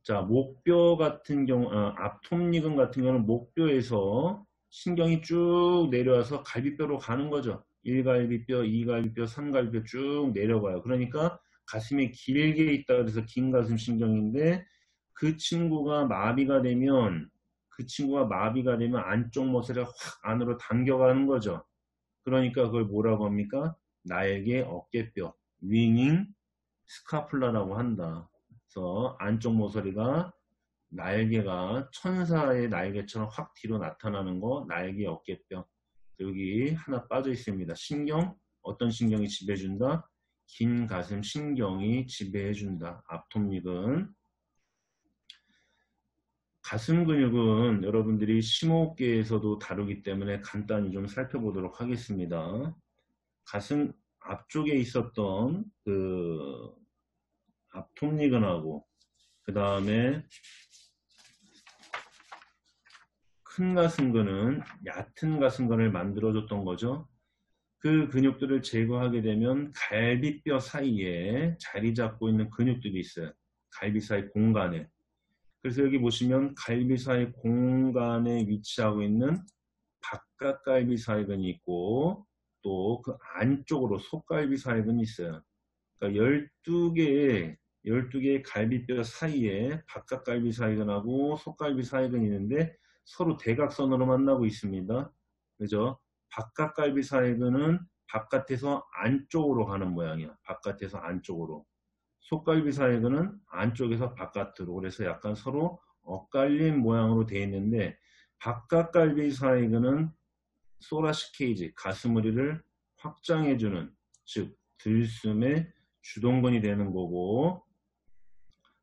자, 목뼈 같은 경우, 앞톱니근 같은 경우는 목뼈에서 신경이 쭉 내려와서 갈비뼈로 가는 거죠. 1갈비뼈, 2갈비뼈, 3갈비뼈 쭉 내려가요. 그러니까 가슴이 길게 있다 그래서 긴 가슴 신경인데 그 친구가 마비가 되면 안쪽 모서리가 확 안으로 당겨가는 거죠. 그러니까 그걸 뭐라고 합니까? 날개 어깨뼈, 윙잉 스카플라라고 한다. 그래서 안쪽 모서리가 날개가 천사의 날개처럼 확 뒤로 나타나는 거 날개 어깨뼈. 여기 하나 빠져 있습니다. 신경, 어떤 신경이 지배해준다? 긴 가슴 신경이 지배해준다. 앞톱nik은. 가슴 근육은 여러분들이 심호흡계에서도 다루기 때문에 간단히 좀 살펴보도록 하겠습니다. 가슴 앞쪽에 있었던 그 앞톱니근하고 그 다음에 큰 가슴근은 얕은 가슴근을 만들어줬던 거죠. 그 근육들을 제거하게 되면 갈비뼈 사이에 자리 잡고 있는 근육들이 있어요. 갈비 사이 공간에. 그래서 여기 보시면 갈비 사이 공간에 위치하고 있는 바깥갈비사이근이 있고 또 그 안쪽으로 속갈비사이근이 있어요. 그러니까 12개의 갈비뼈 사이에 바깥갈비사이근하고 속갈비사이근이 있는데 서로 대각선으로 만나고 있습니다. 그죠? 바깥갈비사이근은 바깥에서 안쪽으로 가는 모양이야. 바깥에서 안쪽으로. 속갈비사이근은 안쪽에서 바깥으로. 그래서 약간 서로 엇갈린 모양으로 되어 있는데 바깥갈비사이근은 소라시 케이지, 가슴머리를 확장해주는, 즉 들숨의 주동근이 되는 거고,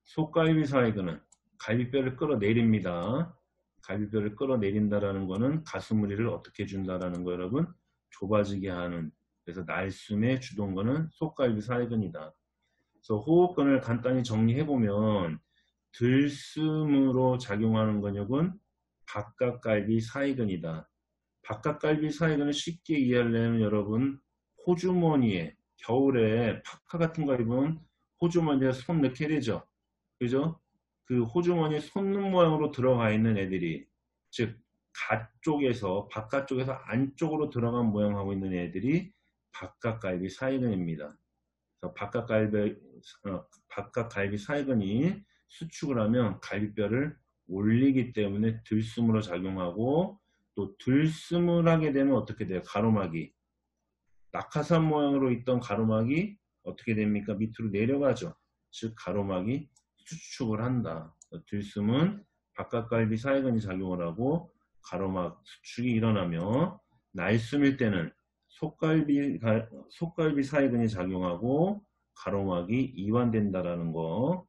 속갈비사이근은 갈비뼈를 끌어내립니다. 갈비뼈를 끌어내린다라는 거는 가슴머리를 어떻게 준다라는 거 여러분 좁아지게 하는. 그래서 날숨의 주동근은 속갈비사이근이다. 그래서 호흡근을 간단히 정리해보면 들숨으로 작용하는 근육은 바깥갈비사이근이다. 바깥갈비사이근을 쉽게 이해하려면 여러분 호주머니에 겨울에 파카 같은 거 입으면 호주머니에 손 넣게 되죠. 그죠? 그 호주머니에 손 넣는 모양으로 들어가 있는 애들이 즉 바깥쪽에서 안쪽으로 들어간 모양하고 있는 애들이 바깥갈비사이근입니다. 바깥갈비사이근이 수축을 하면 갈비뼈를 올리기 때문에 들숨으로 작용하고 또 들숨을 하게 되면 어떻게 돼요? 가로막이. 낙하산 모양으로 있던 가로막이 어떻게 됩니까? 밑으로 내려가죠. 즉 가로막이 수축을 한다. 들숨은 바깥갈비사이근이 작용을 하고 가로막 수축이 일어나며 날숨일 때는 속갈비사이근이 작용하고 가로막이 이완된다라는 거.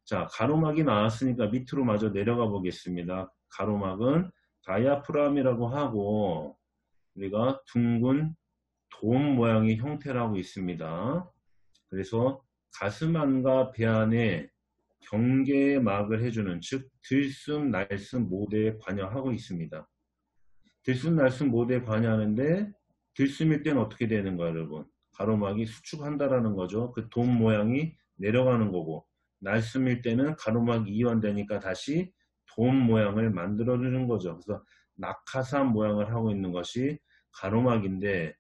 자, 가로막이 나왔으니까 밑으로 마저 내려가 보겠습니다. 가로막은 다이아프람이라고 하고 우리가 둥근 돔 모양의 형태를 하고 있습니다. 그래서 가슴 안과 배 안에 경계막을 해주는 즉 들숨, 날숨 모두에 관여하고 있습니다. 들숨, 날숨 모두에 관여하는데 들숨일 때는 어떻게 되는 거예요, 여러분? 가로막이 수축한다라는 거죠. 그 돔 모양이 내려가는 거고 날숨일 때는 가로막이 이완되니까 다시 돔 모양을 만들어주는 거죠. 그래서 낙하산 모양을 하고 있는 것이 가로막인데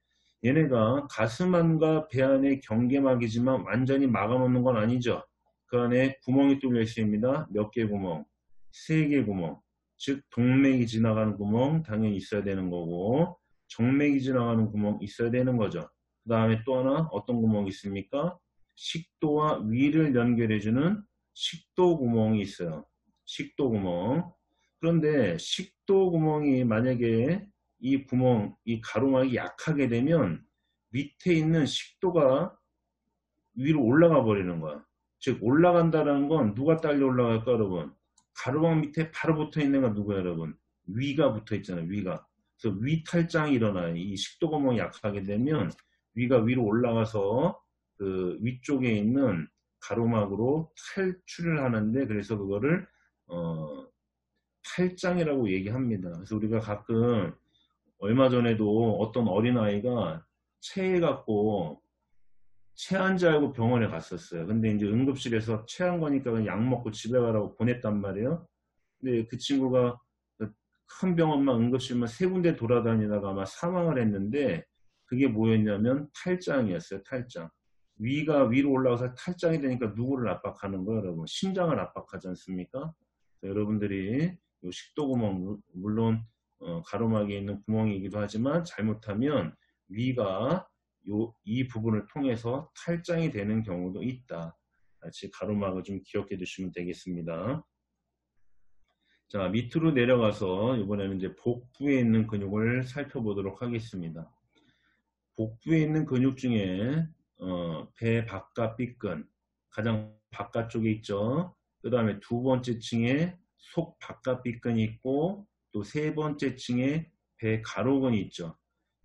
얘네가 가슴 안과 배 안의 경계막이지만 완전히 막아놓는 건 아니죠. 그 안에 구멍이 뚫려 있습니다. 몇 개 구멍? 3개 구멍. 즉 동맥이 지나가는 구멍 당연히 있어야 되는 거고 정맥이 지나가는 구멍 있어야 되는 거죠. 그 다음에 또 하나 어떤 구멍이 있습니까? 식도와 위를 연결해주는 식도 구멍이 있어요. 식도 구멍. 그런데 식도 구멍이 만약에 이 가로막이 약하게 되면 밑에 있는 식도가 위로 올라가 버리는 거야. 즉 올라간다는 건 누가 딸려 올라갈까 여러분? 가로막 밑에 바로 붙어 있는 건 누구야 여러분? 위가 붙어 있잖아요. 위가. 그래서 위탈장이 일어나요. 이 식도 구멍이 약하게 되면 위가 위로 올라가서 그 위쪽에 있는 가로막으로 탈출을 하는데 그래서 그거를 탈장이라고 얘기합니다. 그래서 우리가 가끔 얼마 전에도 어떤 어린아이가 체해갖고 체한 줄 알고 병원에 갔었어요. 근데 이제 응급실에서 체한 거니까 그냥 약 먹고 집에 가라고 보냈단 말이에요. 근데 그 친구가 큰 병원만 응급실만 세 군데 돌아다니다가 아마 사망을 했는데 그게 뭐였냐면 탈장이었어요. 탈장. 위가 위로 올라가서 탈장이 되니까 누구를 압박하는 거예요, 여러분? 심장을 압박하지 않습니까? 여러분들이 요 식도구멍 물론 가로막에 있는 구멍이기도 하지만 잘못하면 위가 이 부분을 통해서 탈장이 되는 경우도 있다. 같이 가로막을 좀 기억해 두시면 되겠습니다. 자, 밑으로 내려가서 이번에는 이제 복부에 있는 근육을 살펴보도록 하겠습니다. 복부에 있는 근육 중에 배 바깥 삐근 가장 바깥쪽에 있죠. 그 다음에 두 번째 층에 속 바깥 삐근이 있고 또 세 번째 층에 배 가로근이 있죠.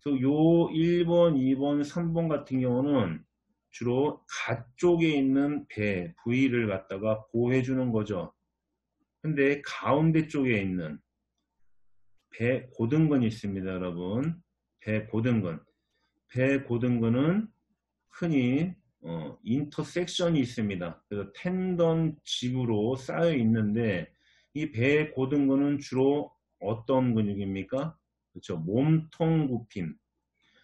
그래서 요 1번, 2번, 3번 같은 경우는 주로 가쪽에 있는 배 부위를 갖다가 보호해 주는 거죠. 근데 가운데 쪽에 있는 배 고등근이 있습니다, 여러분. 배 고등근. 배 고등근은 흔히 인터섹션이 있습니다. 그래서 텐던 집으로 쌓여 있는데 이 배 고등근은 주로 어떤 근육입니까? 그렇죠. 몸통 굽힘.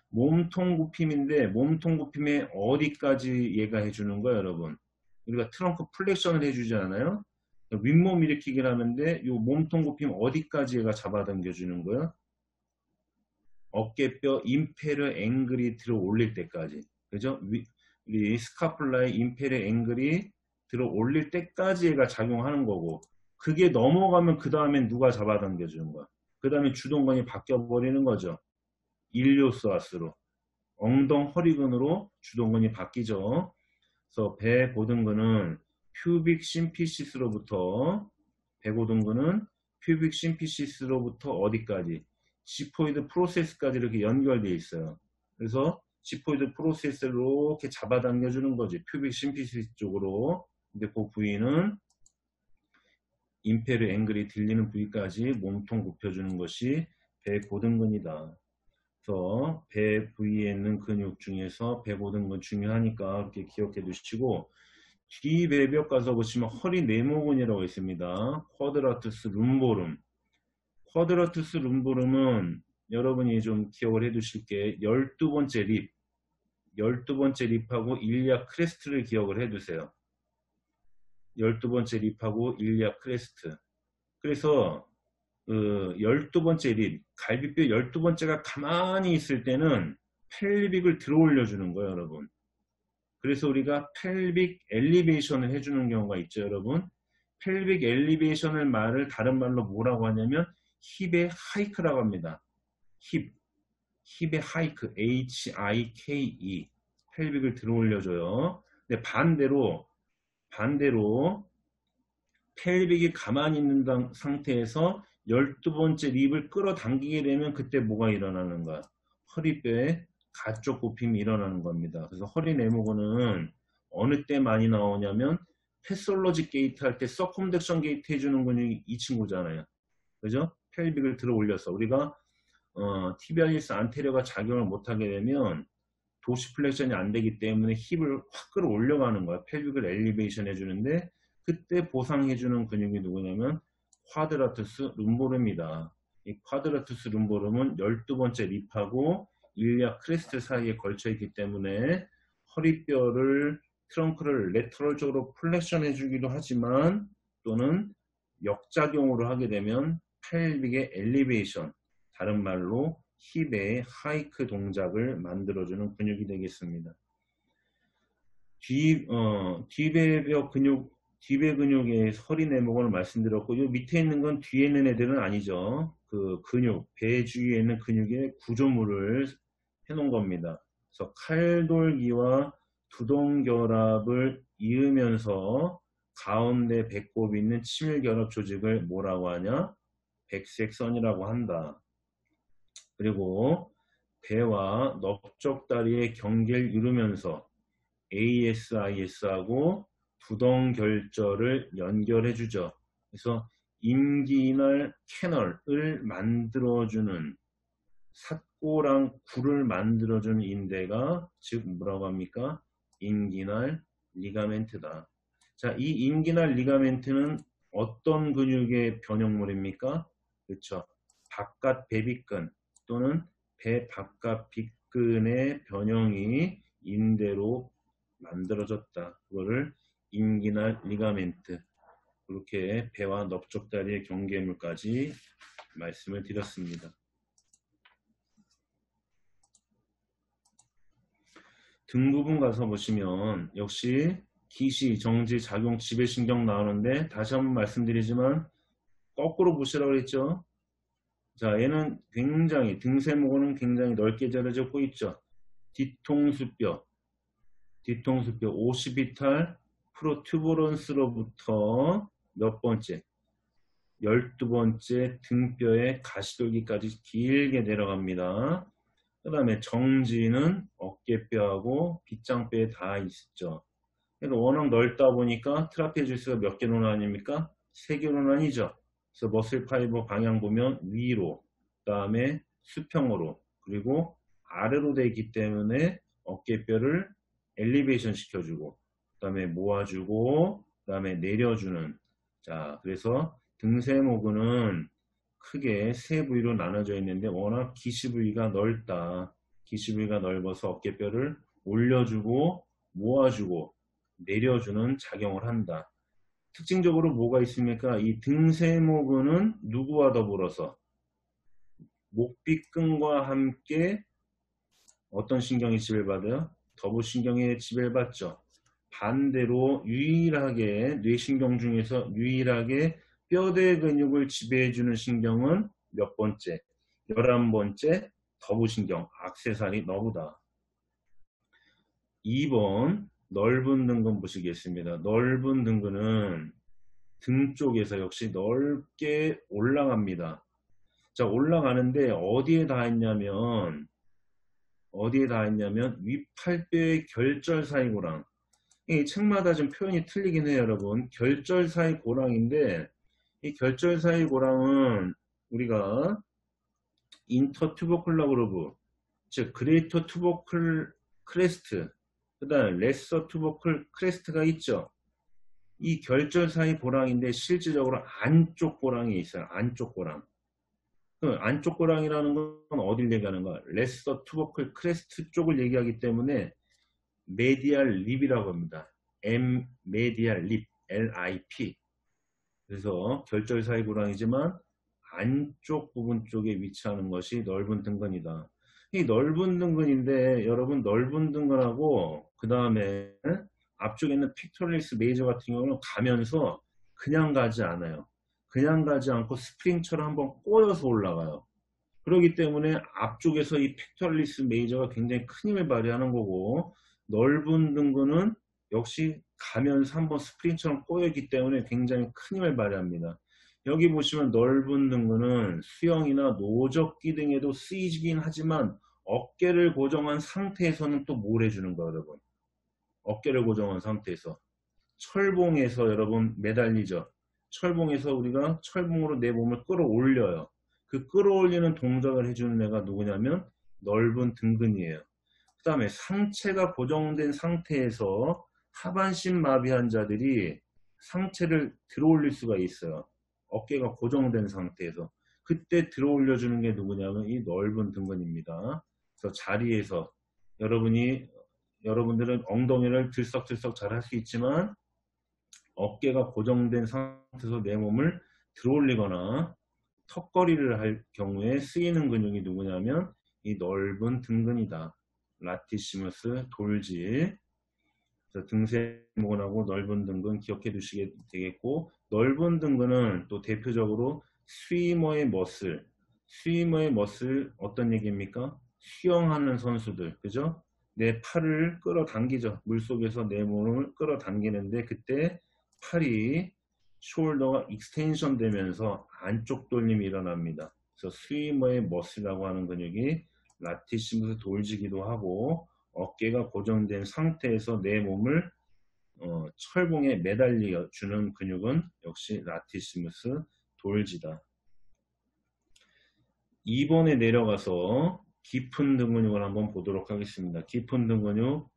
몸통 굽힘인데 몸통 굽힘에 어디까지 얘가 해주는 거예요, 여러분? 우리가 트렁크 플렉션을 해주지 않아요? 윗몸 일으키기를 하는데 이 몸통 굽힘 어디까지 얘가 잡아당겨 주는 거예요? 어깨뼈 임페르 앵글이 들어 올릴 때까지. 그죠? 우리 스카플라의 임페르 앵글이 들어 올릴 때까지 얘가 작용하는 거고 그게 넘어가면 그 다음엔 누가 잡아당겨 주는 거야? 그 다음에 주동근이 바뀌어 버리는 거죠. 일리오스아스로. 엉덩 허리근으로 주동근이 바뀌죠. 그래서 배 고등근은 퓨빅 심피시스로부터 배고등근은 퓨빅 심피시스로부터 어디까지? 지포이드 프로세스까지 이렇게 연결되어 있어요. 그래서 지포이드 프로세스를 이렇게 잡아당겨주는 거지. 퓨빅 심피시스 쪽으로. 근데 그 부위는 임페르 앵글이 들리는 부위까지 몸통 굽혀주는 것이 배고등근이다. 그래서 배 부위에 있는 근육 중에서 배고등근 중요하니까 이렇게 기억해 두시고 뒤배벽 가서 보시면 허리 네모근이라고 있습니다. 쿼드라투스 룸보름. 쿼드라투스 룸보름은 여러분이 좀 기억을 해 두실 게 12번째 립. 12번째 립하고 일리아 크레스트를 기억을 해 두세요. 12번째 립하고 일리아 크레스트. 그래서 그 12번째 립, 갈비뼈 12번째가 가만히 있을 때는 펠빅을 들어 올려주는 거예요, 여러분. 그래서 우리가 펠빅 엘리베이션을 해주는 경우가 있죠, 여러분. 펠빅 엘리베이션을 다른 말로 뭐라고 하냐면 힙의 하이크라고 합니다. 힙의 하이크, H-I-K-E. 펠빅을 들어 올려줘요. 근데 반대로 펠빅이 가만히 있는 상태에서 12번째 립을 끌어당기게 되면 그때 뭐가 일어나는 거야? 허리뼈에 가쪽 굽힘이 일어나는 겁니다. 그래서 허리 네모근은 어느 때 많이 나오냐면 패솔로지 게이트 할 때 서컴덕션 게이트 해주는 근육이 이 친구잖아요. 그죠? 펠빅을 들어 올려서 우리가 티비아리스 안테리어가 작용을 못하게 되면 도시플렉션이 안 되기 때문에 힙을 확 끌어 올려가는 거야. 펠빅을 엘리베이션 해주는데 그때 보상해주는 근육이 누구냐면 쿼드라투스 룸보름이다. 이 쿼드라투스 룸보름은 12번째 립하고 일리아 크레스트 사이에 걸쳐 있기 때문에 허리뼈를 트렁크를 레터럴적으로 플렉션 해주기도 하지만 또는 역작용으로 하게 되면 펠빅의 엘리베이션, 다른 말로 힙의 하이크 동작을 만들어주는 근육이 되겠습니다. 뒤배벽 근육, 뒤배 근육의 허리 내목을 말씀드렸고, 이 밑에 있는 건 뒤에 있는 애들은 아니죠. 그 근육, 배 주위에 있는 근육의 구조물을 해놓은 겁니다. 그래서 칼돌기와 두동결합을 이으면서 가운데 배꼽이 있는 치밀결합 조직을 뭐라고 하냐? 백색선이라고 한다. 그리고 배와 넓적다리의 경계를 이루면서 ASIS하고 두덩결절을 연결해주죠. 그래서 인기널 캐널을 만들어주는 삿고랑 굴을 만들어주는 인대가 즉 뭐라고 합니까? 인기날 리가멘트다. 자, 이 인기날 리가멘트는 어떤 근육의 변형물입니까? 그렇죠. 바깥 배비근 또는 배 바깥 빗근의 변형이 인대로 만들어졌다. 그거를 인기날 리가멘트. 그렇게 배와 넓적다리의 경계물까지 말씀을 드렸습니다. 등 부분 가서 보시면 역시 기시, 정지, 작용, 지배신경 나오는데 다시 한번 말씀드리지만 거꾸로 보시라고 했죠. 자, 얘는 굉장히 등세모근은 굉장히 넓게 자라졌고 있죠. 뒤통수뼈 오시비탈 프로튜버런스로부터 몇 번째? 12번째 등뼈의 가시돌기까지 길게 내려갑니다. 그 다음에 정지는 어깨뼈하고 빗장뼈에 다 있죠. 그러니까 워낙 넓다 보니까 트라페지우스가 몇 개로 나뉩니까? 3개로 나뉘죠. 그래서 머슬 파이버 방향 보면 위로, 그 다음에 수평으로, 그리고 아래로 되어 있기 때문에 어깨뼈를 엘리베이션 시켜주고, 그 다음에 모아주고, 그 다음에 내려주는. 자, 그래서 등세모근은 크게 세 부위로 나눠져 있는데 워낙 기시 부위가 넓다. 기시 부위가 넓어서 어깨뼈를 올려주고, 모아주고, 내려주는 작용을 한다. 특징적으로 뭐가 있습니까? 이 등세모근은 누구와 더불어서 목빗근과 함께 어떤 신경이 지배받아요? 더부신경에 지배받죠. 반대로 유일하게 뇌신경 중에서 유일하게 뼈대 근육을 지배해주는 신경은 몇 번째? 11번째 더부신경, 악세사리 너브다. 2번 넓은 등근 보시겠습니다. 넓은 등근은 등 쪽에서 역시 넓게 올라갑니다. 자, 올라가는데 어디에 닿았냐면 윗팔뼈의 결절사이고랑. 이 책마다 좀 표현이 틀리긴 해요, 여러분. 결절사이고랑인데 이 결절사이고랑은 우리가 인터튜버클러 그루브, 즉 그레이터 투버클 크레스트, 그 다음 레서 투버클 크레스트가 있죠. 이 결절 사이 고랑인데 실질적으로 안쪽 고랑이 있어요. 안쪽 고랑. 그 안쪽 고랑이라는 건 어딜 얘기하는가? 레서 투버클 크레스트 쪽을 얘기하기 때문에 메디알 립이라고 합니다. M 메디알 립, LIP. 그래서 결절 사이 고랑이지만 안쪽 부분 쪽에 위치하는 것이 넓은 등근이다. 이 넓은 등근인데 여러분 넓은 등근하고 그 다음에 앞쪽에 있는 픽토리스 메이저 같은 경우는 가면서 그냥 가지 않아요. 그냥 가지 않고 스프링처럼 한번 꼬여서 올라가요. 그렇기 때문에 앞쪽에서 이 픽토리스 메이저가 굉장히 큰 힘을 발휘하는 거고 넓은 등근은 역시 가면서 한번 스프링처럼 꼬여있기 때문에 굉장히 큰 힘을 발휘합니다. 여기 보시면 넓은 등근은 수영이나 노적기 등에도 쓰이긴 하지만 어깨를 고정한 상태에서는 또 뭘 해주는 거예요, 여러분? 어깨를 고정한 상태에서 철봉에서 여러분 매달리죠. 철봉에서 우리가 철봉으로 내 몸을 끌어올려요. 그 끌어올리는 동작을 해주는 애가 누구냐면 넓은 등근이에요. 그 다음에 상체가 고정된 상태에서 하반신 마비 환자들이 상체를 들어올릴 수가 있어요. 어깨가 고정된 상태에서. 그때 들어올려주는 게 누구냐면 이 넓은 등근입니다. 그래서 자리에서 여러분들은 엉덩이를 들썩들썩 잘 할 수 있지만 어깨가 고정된 상태에서 내 몸을 들어올리거나 턱걸이를 할 경우에 쓰이는 근육이 누구냐면 이 넓은 등근이다. 라티시무스 돌지. 등세모근하고 넓은 등근 기억해 두시게 되겠고, 넓은 등근은 또 대표적으로 스위머의 머슬. 스위머의 머슬 어떤 얘기입니까? 수영하는 선수들, 그죠? 내 팔을 끌어당기죠. 물속에서 내 몸을 끌어당기는데 그때 팔이 숄더가 익스텐션 되면서 안쪽 돌림이 일어납니다. 그래서 스위머의 머슬이라고 하는 근육이 라티시무스 돌지기도 하고 어깨가 고정된 상태에서 내 몸을 철봉에 매달려 주는 근육은 역시 라티시무스 돌지다. 2번에 내려가서 깊은 등 근육을 한번 보도록 하겠습니다. 깊은 등 근육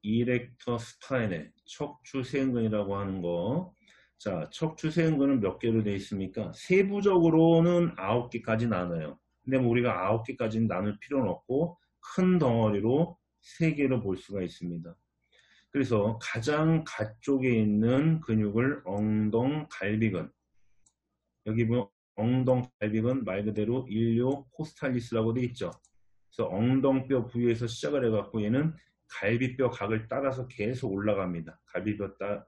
이렉터 스파인에 척추세근근이라고 하는 거. 자, 척추세근근은 몇 개로 되어 있습니까? 세부적으로는 9개까지 나눠요. 근데 뭐 우리가 9개까지는 나눌 필요는 없고 큰 덩어리로 3개로 볼 수가 있습니다. 그래서 가장 가쪽에 있는 근육을 엉덩갈비근, 여기 보면 엉덩갈비근 말 그대로 일요 코스탈리스라고 되어 있죠. 그래서 엉덩뼈 부위에서 시작을 해갖고 얘는 갈비뼈 각을 따라서 계속 올라갑니다.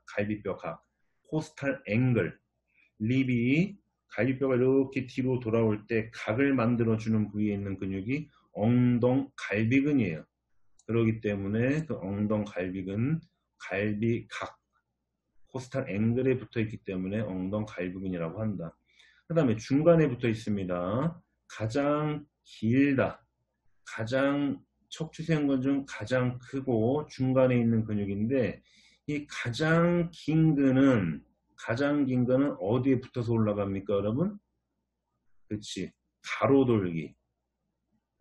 갈비뼈 각, 코스탈 앵글, 립이 갈비뼈가 이렇게 뒤로 돌아올 때 각을 만들어주는 부위에 있는 근육이 엉덩갈비근이에요. 그렇기 때문에 그 엉덩갈비근, 갈비각, 코스탈 앵글에 붙어 있기 때문에 엉덩갈비근이라고 한다. 그 다음에 중간에 붙어 있습니다. 가장 길다. 가장 척추세근근 중 가장 크고 중간에 있는 근육인데 이 가장 긴 근은 어디에 붙어서 올라갑니까, 여러분? 그렇지. 가로돌기.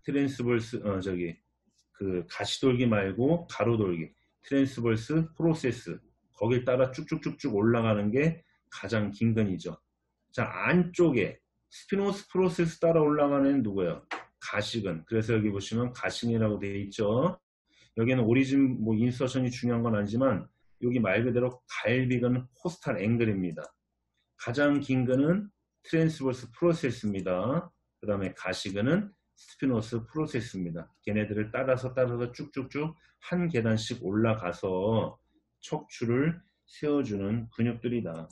트랜스버스 그 가시돌기 말고 가로돌기. 트랜스버스 프로세스. 거기에 따라 쭉쭉쭉쭉 올라가는 게 가장 긴 근이죠. 자, 안쪽에 스피노스 프로세스 따라 올라가는 애는 누구예요? 가시근. 그래서 여기 보시면 가시근이라고 되어 있죠. 여기는 오리진 뭐 인서션이 중요한 건 아니지만 여기 말 그대로 갈비근은 코스탈 앵글입니다. 가장 긴 근은 트랜스버스 프로세스입니다. 그 다음에 가시근은 스피노스 프로세스입니다. 걔네들을 따라서 쭉쭉쭉 한 계단씩 올라가서 척추를 세워주는 근육들이다.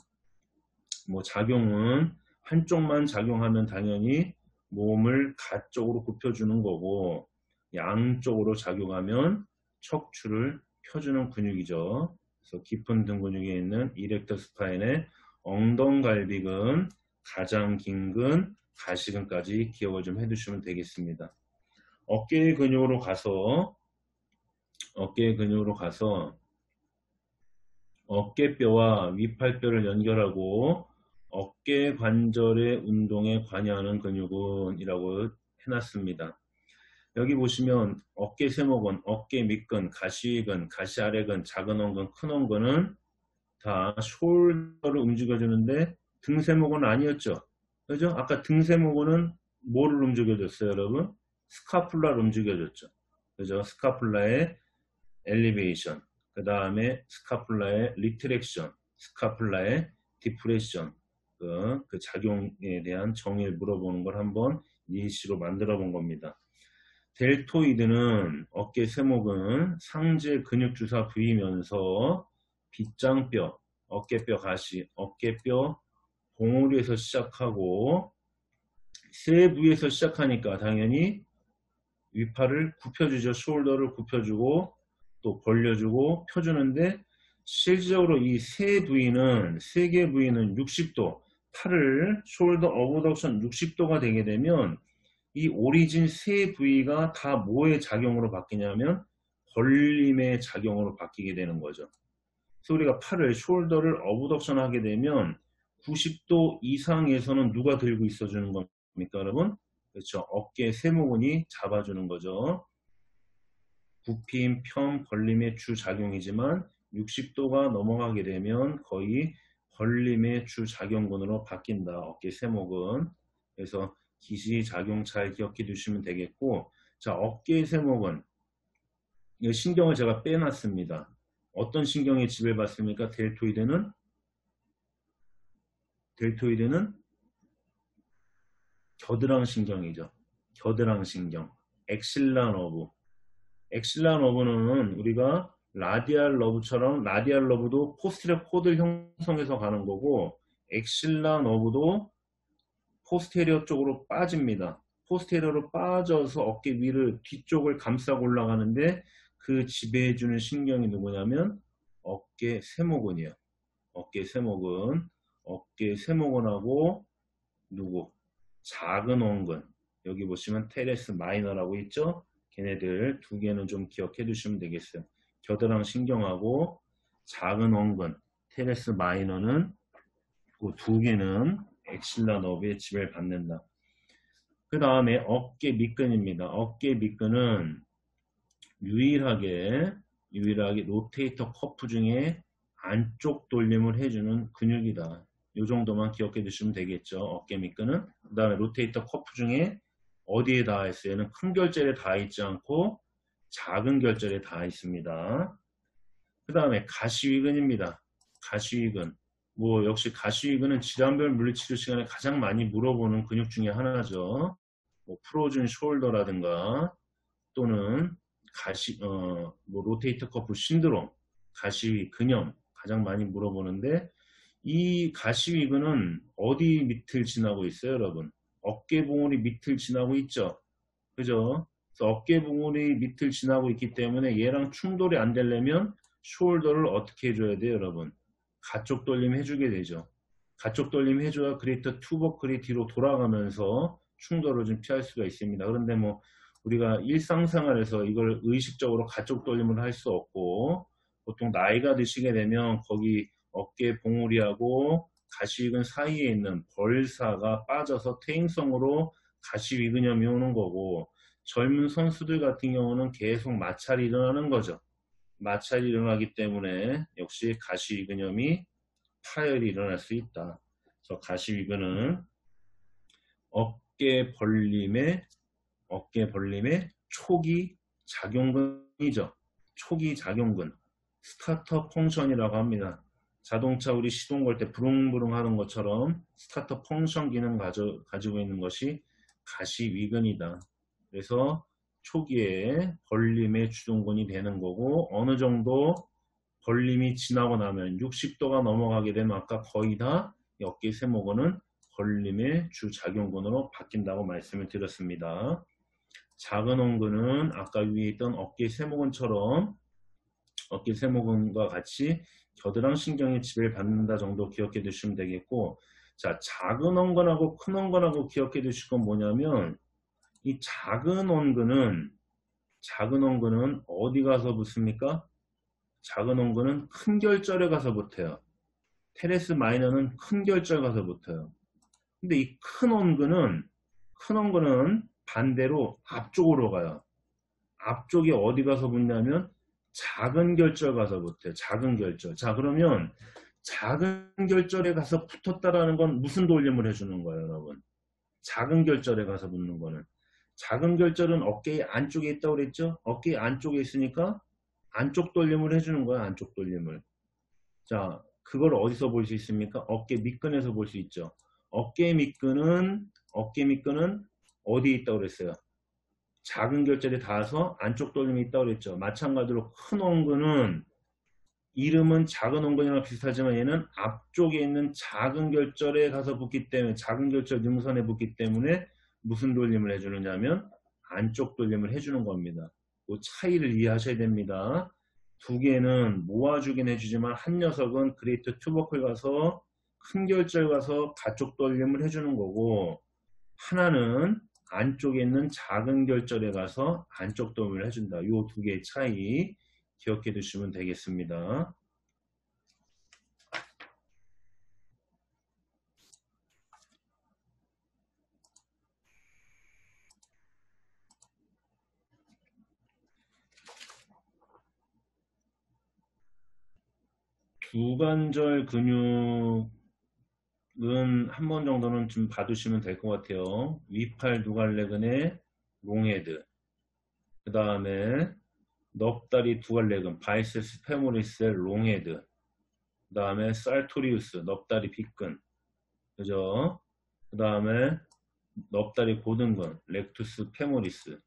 뭐 작용은 한쪽만 작용하면 당연히 몸을 가쪽으로 굽혀주는 거고 양쪽으로 작용하면 척추를 펴주는 근육이죠. 그래서 깊은 등 근육에 있는 이렉터 스파인의 엉덩갈비근, 가장 긴 근, 가시근까지 기억을 좀 해두시면 되겠습니다. 어깨의 근육으로 가서 어깨뼈와 위팔뼈를 연결하고 어깨 관절의 운동에 관여하는 근육은 이라고 해놨습니다. 여기 보시면 어깨 세모근, 어깨 밑근, 가시근, 가시 아래근, 작은 엉근, 큰 엉근은 다 숄더를 움직여주는데 등 세모근은 아니었죠. 그죠? 아까 등 세모근은 뭐를 움직여줬어요, 여러분? 스카풀라를 움직여줬죠. 그죠? 스카풀라의 엘리베이션, 그 다음에 스카풀라의 리트렉션, 스카풀라의 디프레션, 그 작용에 대한 정의를 물어보는 걸 한번 예시로 만들어 본 겁니다. 델토이드는 어깨 세모근 상체 근육주사 부위면서 빗장뼈, 어깨뼈 가시, 어깨뼈 봉우리에서 시작하고 세 부위에서 시작하니까 당연히 위팔을 굽혀주죠. 숄더를 굽혀주고 또 벌려주고 펴주는데 실질적으로 이 세 개 부위는 60도, 팔을 숄더 어버덕션 60도가 되게 되면 이 오리진 세 부위가 다 뭐의 작용으로 바뀌냐면 벌림의 작용으로 바뀌게 되는 거죠. 그래서 우리가 팔을 숄더를 어버덕션 하게 되면 90도 이상에서는 누가 들고 있어 주는 겁니까, 여러분? 그렇죠. 어깨 세모근이 잡아주는 거죠. 굽힘, 편, 벌림의 주작용이지만 60도가 넘어가게 되면 거의 벌림의 주작용근으로 바뀐다. 어깨 세모근. 그래서 기시작용 잘 기억해 두시면 되겠고, 자, 어깨 세모근. 이 신경을 제가 빼놨습니다. 어떤 신경에 지배받습니까? 델토이드는 겨드랑 신경이죠. 겨드랑 신경. 엑실라 너브. 엑실라 너브는 우리가 라디알 너브처럼 라디알 너브도 포스테리어 코드를 형성해서 가는 거고 엑실라 너브도 포스테리어 쪽으로 빠집니다. 포스테리어로 빠져서 어깨 위를 뒤쪽을 감싸고 올라가는데 그 지배해주는 신경이 누구냐면 어깨 세모근이에요. 어깨 세모근. 어깨 세모근하고 누구? 작은 엉근. 여기 보시면 테레스 마이너라고 있죠? 걔네들 두 개는 좀 기억해 두시면 되겠어요. 겨드랑 신경하고 작은 엉근, 테레스 마이너는 그 두 개는 엑실라 너브에 지배를 받는다. 그 다음에 어깨 밑근입니다. 어깨 밑근은 유일하게 유일하게 로테이터 커프 중에 안쪽 돌림을 해주는 근육이다. 이 정도만 기억해 두시면 되겠죠. 어깨 밑근은. 그 다음에 로테이터 커프 중에 어디에 닿아 있어요? 얘는 큰 결절에 닿아 있지 않고 작은 결절에 닿아 있습니다. 그 다음에 가시위근입니다. 가시위근. 뭐 역시 가시위근은 질환별 물리치료 시간에 가장 많이 물어보는 근육 중에 하나죠. 뭐 프로즌 숄더라든가 또는 뭐 로테이터 커프 신드롬, 가시위 근염 가장 많이 물어보는데 이 가시위근은 어디 밑을 지나고 있어요, 여러분? 어깨 봉우리 밑을 지나고 있죠. 그죠? 그래서 어깨 봉우리 밑을 지나고 있기 때문에 얘랑 충돌이 안 되려면 숄더를 어떻게 해줘야 돼요, 여러분? 가쪽 돌림 해주게 되죠. 가쪽 돌림 해줘야 그레이터 투버클이 뒤로 돌아가면서 충돌을 좀 피할 수가 있습니다. 그런데 뭐 우리가 일상생활에서 이걸 의식적으로 가쪽 돌림을 할 수 없고 보통 나이가 드시게 되면 거기 어깨 봉우리하고 가시위근 사이에 있는 벌사가 빠져서 퇴행성으로 가시위근염이 오는 거고 젊은 선수들 같은 경우는 계속 마찰이 일어나는 거죠. 마찰이 일어나기 때문에 역시 가시위근염이 파열이 일어날 수 있다. 그래서 가시위근은 어깨 벌림의 초기 작용근이죠. 초기 작용근. 스타터 펑션이라고 합니다. 자동차 우리 시동 걸 때 부릉부릉 하는 것처럼 스타터 펑션 기능 가지고 있는 것이 가시위근이다. 그래서 초기에 벌림의 주동근이 되는 거고 어느 정도 벌림이 지나고 나면 60도가 넘어가게 되면 아까 거의 다 어깨 세모근은 벌림의 주작용근으로 바뀐다고 말씀을 드렸습니다. 작은 원근은 아까 위에 있던 어깨 세모근처럼 어깨 세모근과 같이 겨드랑 신경의 지배를 받는다 정도 기억해 두시면 되겠고 자 작은 원근하고 큰 원근하고 기억해 두실 건 뭐냐면 이 작은 원근은 어디 가서 붙습니까? 작은 원근은 큰 결절에 가서 붙어요. 테레스 마이너는 큰 결절 가서 붙어요. 근데 이 큰 원근은 반대로 앞쪽으로 가요. 앞쪽에 어디 가서 붙냐면 작은 결절 가서 붙어요. 작은 결절. 자 그러면 작은 결절에 가서 붙었다라는 건 무슨 돌림을 해주는 거예요, 여러분? 작은 결절에 가서 붙는 거는 작은 결절은 어깨 안쪽에 있다고 그랬죠? 어깨 안쪽에 있으니까 안쪽 돌림을 해주는 거야, 안쪽 돌림을. 자, 그걸 어디서 볼 수 있습니까? 어깨 밑근에서 볼 수 있죠. 어깨 밑근은 어디에 있다고 그랬어요? 작은 결절에 닿아서 안쪽 돌림이 있다고 그랬죠. 마찬가지로 큰 원근은 이름은 작은 원근이랑 비슷하지만 얘는 앞쪽에 있는 작은 결절에 가서 붙기 때문에 작은 결절 능선에 붙기 때문에 무슨 돌림을 해주느냐면 안쪽 돌림을 해주는 겁니다. 그 차이를 이해하셔야 됩니다. 두 개는 모아주긴 해주지만 한 녀석은 그레이트 투버클 가서 큰 결절 가서 가쪽 돌림을 해주는 거고 하나는 안쪽에 있는 작은 결절에 가서 안쪽 돌림을 해준다. 이 두 개의 차이 기억해 두시면 되겠습니다. 두관절 근육은 한 번 정도는 좀 봐두시면 될 것 같아요. 위팔 두갈래근의 롱헤드, 그 다음에 넙다리 두갈래근 바이세스 페모리스의 롱헤드, 그 다음에 살토리우스 넙다리 빗근, 그죠? 그 다음에 넙다리 고등근 렉투스 페모리스,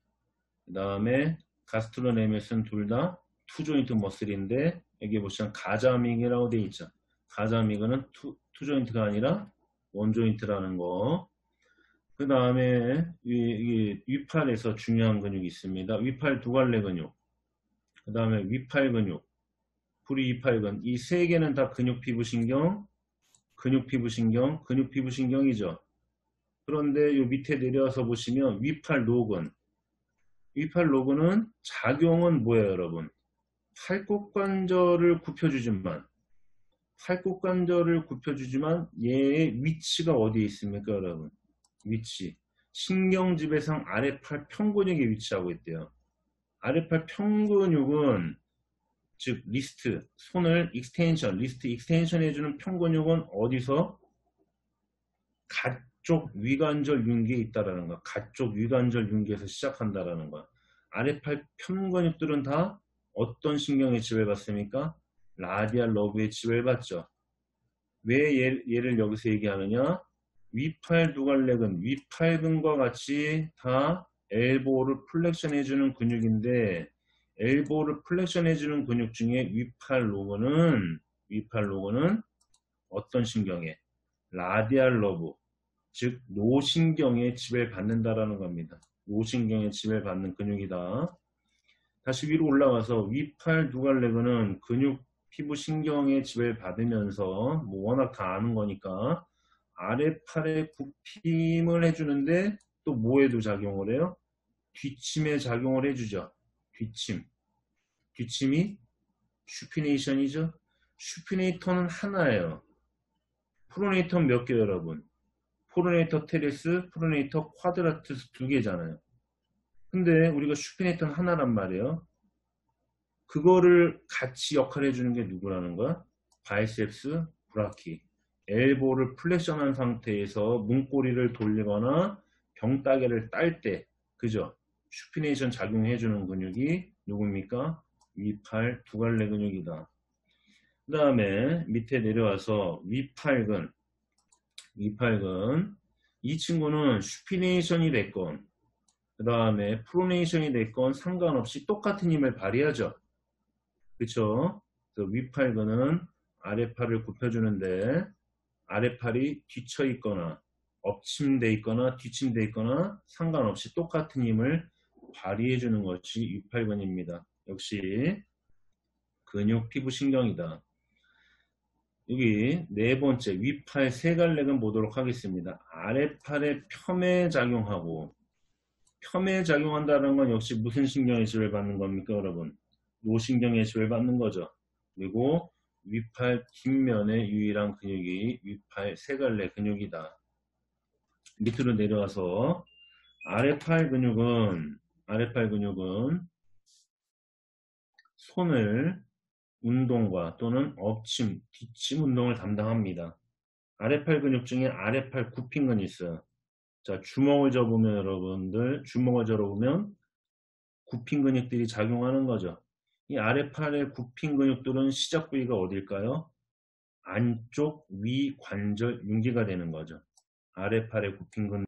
그 다음에 가스트로네미스는 둘 다 투조인트 머슬인데 여기 보시면 가자미그라고 되어 있죠. 가자미그는 투조인트가 아니라 원조인트라는 거. 그 다음에 위팔에서 중요한 근육이 있습니다. 위팔 두갈래 근육, 그 다음에 위팔 근육, 부리위팔근, 이 세 개는 다 근육 피부신경, 근육 피부신경이죠. 그런데 요 밑에 내려와서 보시면 위팔 노근, 위팔 노근은 작용은 뭐예요, 여러분? 팔굽관절을 굽혀주지만 얘의 위치가 어디에 있습니까, 여러분? 위치. 신경지배상 아래팔 평근육에 위치하고 있대요. 아래팔 평근육은 즉 리스트, 손을 익스텐션, 리스트 익스텐션 해주는 편근육은 어디서? 가쪽 위관절 윤기에 있다라는 거. 가쪽 위관절 윤기에서 시작한다라는 거. 아래팔 편근육들은 다 어떤 신경에 지배받습니까? 라디알 러브에 지배받죠. 왜 얘를 여기서 얘기하느냐? 위팔 두갈래근, 위팔근과 같이 다 엘보를 플렉션 해주는 근육인데, 엘보를 플렉션 해주는 근육 중에 위팔 로그는 어떤 신경에? 라디알 러브, 즉 노신경에 지배를 받는다라는 겁니다. 노신경에 지배를 받는 근육이다. 다시 위로 올라가서 위팔 두갈래근은 근육 피부 신경에 지배를 받으면서 뭐 워낙 다 아는 거니까 아래팔에 굽힘을 해주는데 또 뭐에도 작용을 해요? 뒷침에 작용을 해주죠. 뒷침이 슈피네이션이죠. 슈피네이터는 하나예요. 프로네이터는 몇 개요, 여러분? 프로네이터 테레스, 프로네이터 쿼드라투스 두 개잖아요. 근데 우리가 슈피네이터는 하나란 말이에요. 그거를 같이 역할을 해주는 게 누구라는 거야? 바이셉스 브라키. 엘보를 플렉션한 상태에서 문고리를 돌리거나 병따개를 딸 때, 그죠? 슈피네이션 작용해주는 근육이 누굽니까? 위팔 두갈래 근육이다. 그 다음에 밑에 내려와서 위팔근. 이 친구는 슈피네이션이 됐건 그 다음에 프로네이션이 됐건 상관없이 똑같은 힘을 발휘하죠. 그쵸? 위팔근은 아래팔을 굽혀주는데 아래팔이 뒤쳐 있거나 엎침돼 있거나 뒤침돼 있거나 상관없이 똑같은 힘을 발휘해주는 것이 위팔근입니다. 역시 근육 피부 신경이다. 여기 네 번째 위팔 세갈래근 보도록 하겠습니다. 아래팔에 폄에 작용하고 폄에 작용한다는 건 역시 무슨 신경에 지배를 받는 겁니까, 여러분? 노신경에 지배를 받는 거죠. 그리고 위팔 뒷면의 유일한 근육이 위팔 세갈래 근육이다. 밑으로 내려와서 아래팔 근육은 손을 운동과 또는 엎침, 뒷침 운동을 담당합니다. 아래팔 근육 중에 아래팔 굽힌근이 있어요. 자, 주먹을 접으면 굽힌 근육들이 작용하는 거죠. 이 아래팔의 굽힌 근육들은 시작 부위가 어딜까요? 안쪽 위 관절 윤기가 되는 거죠. 아래팔의 굽힌 근육